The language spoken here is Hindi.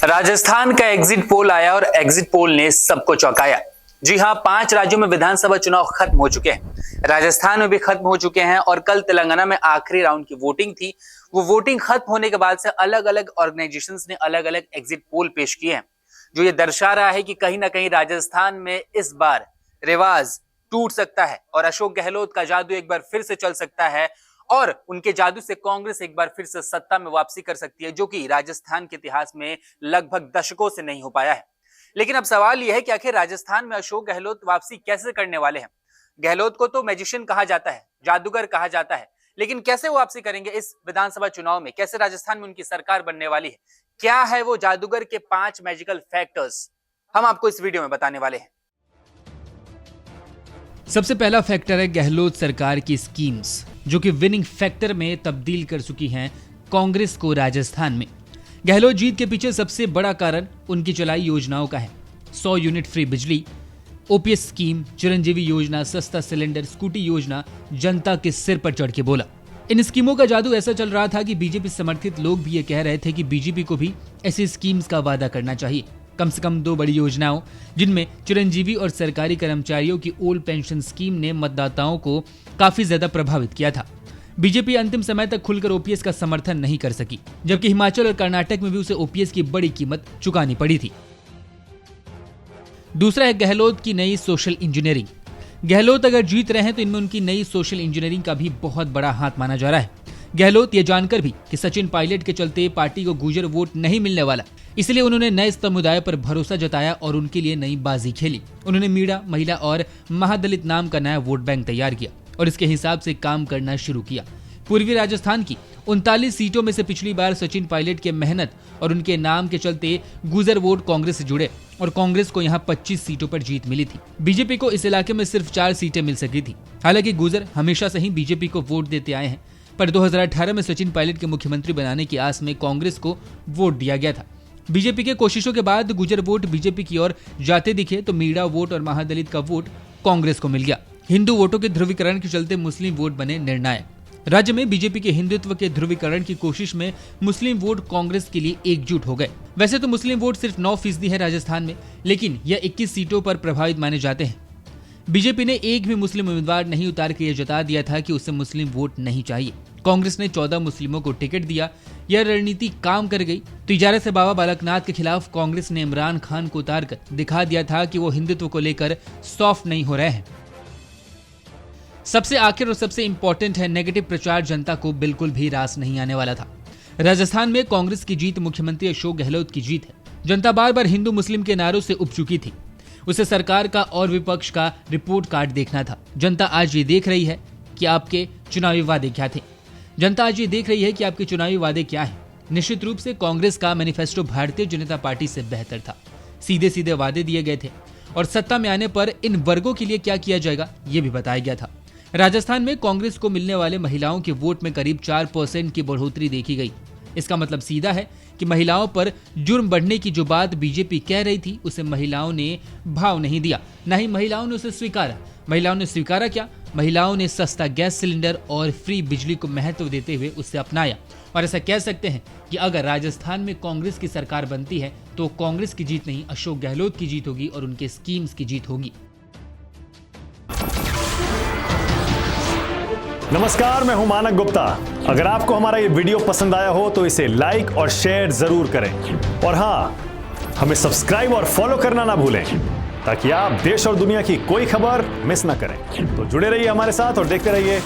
राजस्थान का एग्जिट पोल आया और एग्जिट पोल ने सबको चौंकाया। जी हां, 5 राज्यों में विधानसभा चुनाव खत्म हो चुके हैं। राजस्थान में भी खत्म हो चुके हैं और कल तेलंगाना में आखिरी राउंड की वोटिंग थी। वो वोटिंग खत्म होने के बाद से अलग अलग ऑर्गेनाइजेशंस ने अलग अलग एग्जिट पोल पेश किए हैं, जो ये दर्शा रहा है कि कहीं ना कहीं राजस्थान में इस बार रिवाज टूट सकता है और अशोक गहलोत का जादू एक बार फिर से चल सकता है और उनके जादू से कांग्रेस एक बार फिर से सत्ता में वापसी कर सकती है, जो कि राजस्थान के इतिहास में लगभग दशकों से नहीं हो पाया है। लेकिन अब सवाल यह है कि आखिर राजस्थान में अशोक गहलोत वापसी कैसे करने वाले हैं। गहलोत को तो मैजिशियन कहा जाता है, जादूगर कहा जाता है, लेकिन कैसे वो वापसी करेंगे इस विधानसभा चुनाव में, कैसे राजस्थान में उनकी सरकार बनने वाली है, क्या है वो जादूगर के 5 मैजिकल फैक्टर्स, हम आपको इस वीडियो में बताने वाले हैं। सबसे पहला फैक्टर है गहलोत सरकार की स्कीम्स, जो कि विनिंग फैक्टर में तब्दील कर चुकी हैं कांग्रेस को राजस्थान में। गहलोत जीत के पीछे सबसे बड़ा कारण उनकी चलाई योजनाओं का है। 100 यूनिट फ्री बिजली, ओपीएस स्कीम, चिरंजीवी योजना, सस्ता सिलेंडर, स्कूटी योजना जनता के सिर पर चढ़ के बोला। इन स्कीमों का जादू ऐसा चल रहा था कि बीजेपी समर्थित लोग भी ये कह रहे थे कि बीजेपी को भी ऐसी स्कीम्स का वादा करना चाहिए। कम से कम 2 बड़ी योजनाओं, जिनमें चिरंजीवी और सरकारी कर्मचारियों की ओल्ड पेंशन स्कीम ने मतदाताओं को काफी ज्यादा प्रभावित किया था। बीजेपी अंतिम समय तक खुलकर ओपीएस का समर्थन नहीं कर सकी, जबकि हिमाचल और कर्नाटक में भी उसे ओपीएस की बड़ी कीमत चुकानी पड़ी थी। दूसरा है गहलोत की नई सोशल इंजीनियरिंग। गहलोत अगर जीत रहे हैं तो इनमें उनकी नई सोशल इंजीनियरिंग का भी बहुत बड़ा हाथ माना जा रहा है। गहलोत ये जानकर भी कि सचिन पायलट के चलते पार्टी को गुर्जर वोट नहीं मिलने वाला, इसलिए उन्होंने नए समुदाय पर भरोसा जताया और उनके लिए नई बाजी खेली। उन्होंने मीणा, महिला और महादलित नाम का नया वोट बैंक तैयार किया और इसके हिसाब से काम करना शुरू किया। पूर्वी राजस्थान की 39 सीटों में से पिछली बार सचिन पायलट के मेहनत और उनके नाम के चलते गुर्जर वोट कांग्रेस से जुड़े और कांग्रेस को यहाँ 25 सीटों पर जीत मिली थी। बीजेपी को इस इलाके में सिर्फ 4 सीटें मिल सकी थी। हालांकि गुर्जर हमेशा से ही बीजेपी को वोट देते आए हैं, पर 2018 में सचिन पायलट के मुख्यमंत्री बनाने की आस में कांग्रेस को वोट दिया गया था। बीजेपी के कोशिशों के बाद गुर्जर वोट बीजेपी की ओर जाते दिखे तो मीणा वोट और महादलित का वोट कांग्रेस को मिल गया। हिंदू वोटों के ध्रुवीकरण के चलते मुस्लिम वोट बने निर्णायक। राज्य में बीजेपी के हिंदुत्व के ध्रुवीकरण की कोशिश में मुस्लिम वोट कांग्रेस के लिए एकजुट हो गए। वैसे तो मुस्लिम वोट सिर्फ 9% है राजस्थान में, लेकिन यह 21 सीटों पर प्रभावित माने जाते हैं। बीजेपी ने एक भी मुस्लिम उम्मीदवार नहीं उतार के यह जता दिया था कि उसे मुस्लिम वोट नहीं चाहिए। कांग्रेस ने 14 मुस्लिमों को टिकट दिया। यह रणनीति काम कर गई। तिजारत से बाबा बालकनाथ के खिलाफ कांग्रेस ने इमरान खान को उतारकर दिखा दिया था कि वो हिंदुत्व को लेकर सॉफ्ट नहीं हो रहे हैं। सबसे आखिर और सबसे इंपॉर्टेंट है नेगेटिव प्रचार जनता को बिल्कुल भी रास नहीं आने वाला था। राजस्थान में कांग्रेस की जीत मुख्यमंत्री अशोक गहलोत की जीत है। जनता बार बार हिंदू मुस्लिम के नारों से उब चुकी थी। उसे सरकार का और विपक्ष का रिपोर्ट कार्ड देखना था। जनता आज ये देख रही है कि आपके चुनावी वादे क्या थे। जनता आज ये देख रही है कि आपके चुनावी वादे क्या हैं। निश्चित रूप से कांग्रेस का मैनिफेस्टो भारतीय जनता पार्टी से बेहतर था। सीधे सीधे वादे दिए गए थे और सत्ता में आने पर इन वर्गों के लिए क्या किया जाएगा ये भी बताया गया था। राजस्थान में कांग्रेस को मिलने वाले महिलाओं के वोट में करीब 4% की बढ़ोतरी देखी गई। इसका मतलब सीधा है कि महिलाओं पर जुर्म बढ़ने की जो बात बीजेपी कह रही थी, उसे महिलाओं ने भाव नहीं दिया, न ही महिलाओं ने उसे स्वीकारा। महिलाओं ने स्वीकारा क्या? महिलाओं ने सस्ता गैस सिलेंडर और फ्री बिजली को महत्व देते हुए उसे अपनाया। और ऐसा कह सकते हैं कि अगर राजस्थान में कांग्रेस की सरकार बनती है तो कांग्रेस की जीत नहीं, अशोक गहलोत की जीत होगी और उनके स्कीम्स की जीत होगी। नमस्कार, मैं हूं मानक गुप्ता। अगर आपको हमारा ये वीडियो पसंद आया हो तो इसे लाइक और शेयर जरूर करें और हाँ, हमें सब्सक्राइब और फॉलो करना ना भूलें ताकि आप देश और दुनिया की कोई खबर मिस ना करें। तो जुड़े रहिए हमारे साथ और देखते रहिए